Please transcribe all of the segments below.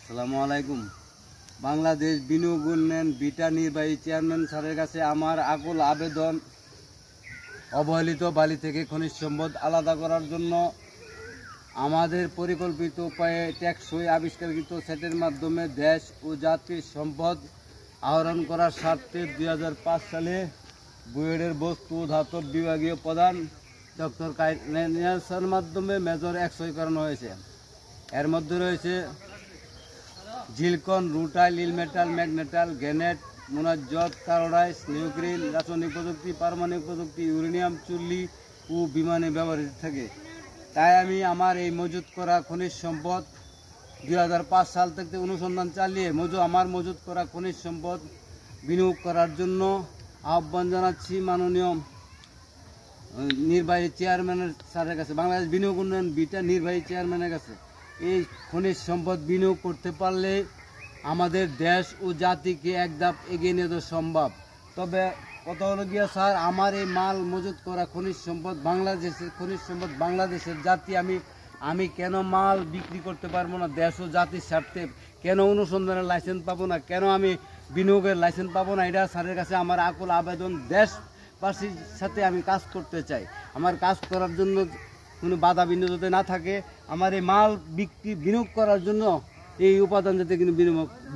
আসসালামু আলাইকুম। বাংলাদেশ বিনিয়োগ উন্নয়ন বিটা নির্বাহী চেয়ারম্যান স্যারের কাছে আমার আকুল আবেদন, অবহেলিত বালি থেকে খনিজ সম্পদ আলাদা করার জন্য আমাদের পরিকল্পিত উপায়ে টেকসই আবিষ্কারকৃত সেটের মাধ্যমে দেশ ও জাতির সম্পদ আহরণ করার স্বার্থে 2005 সালে বুয়েটের বস্তু ও ধাতব বিভাগীয় প্রধান ডক্টর কাইনেসের মাধ্যমে মেজর একসই করানো হয়েছে। এর মধ্যে রয়েছে জিলকন, রুটাইল, ইলমেটাল, ম্যাগনেটাল, গ্যানেট, মোনাজট, কার্বোডাইস, নিউক্লিন, রাসায়নিক প্রযুক্তি, পারমাণবিক প্রযুক্তি, ইউরেনিয়াম, চুল্লি ও বিমানে ব্যবহৃত থাকে। তাই আমি আমার এই মজুত করা খনিজ সম্পদ 2005 সাল থেকে অনুসন্ধান চালিয়ে আমার মজুত করা খনিজ সম্পদ বিনিয়োগ করার জন্য আহ্বান জানাচ্ছি মাননীয় নির্বাহী চেয়ারম্যানের স্যারের কাছে, বাংলাদেশ বিনিয়োগ উন্নয়ন বিটা নির্বাহী চেয়ারম্যানের কাছে। এই খনিজ সম্পদ বিনিয়োগ করতে পারলে আমাদের দেশ ও জাতিকে এক ধাপ এগিয়ে নিয়ে যাওয়া সম্ভব। তবে কথা হলো গিয়া স্যার, আমার এই মাল মজুত করা খনিজ সম্পদ বাংলাদেশের খনিজ সম্পদ, বাংলাদেশের জাতি, আমি কেন মাল বিক্রি করতে পারবো না? দেশ ও জাতির স্বার্থে কেন অনুসন্ধানের লাইসেন্স পাবো না? কেন আমি বিনিয়োগের লাইসেন্স পাবো না? এটা স্যারের কাছে আমার আকুল আবেদন। দেশবাসীর সাথে আমি কাজ করতে চাই। আমার কাজ করার জন্য কোনো বাধা বিঘ্ন যাতে না থাকে, আমার এই মাল বিনিয়োগ করার জন্য এই উপাদান যাতে কিন্তু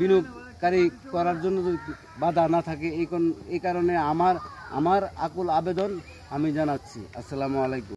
বিনিয়োগকারী করার জন্য যদি বাধা না থাকে, এই কারণে আমার আকুল আবেদন আমি জানাচ্ছি। আসসালামু আলাইকুম।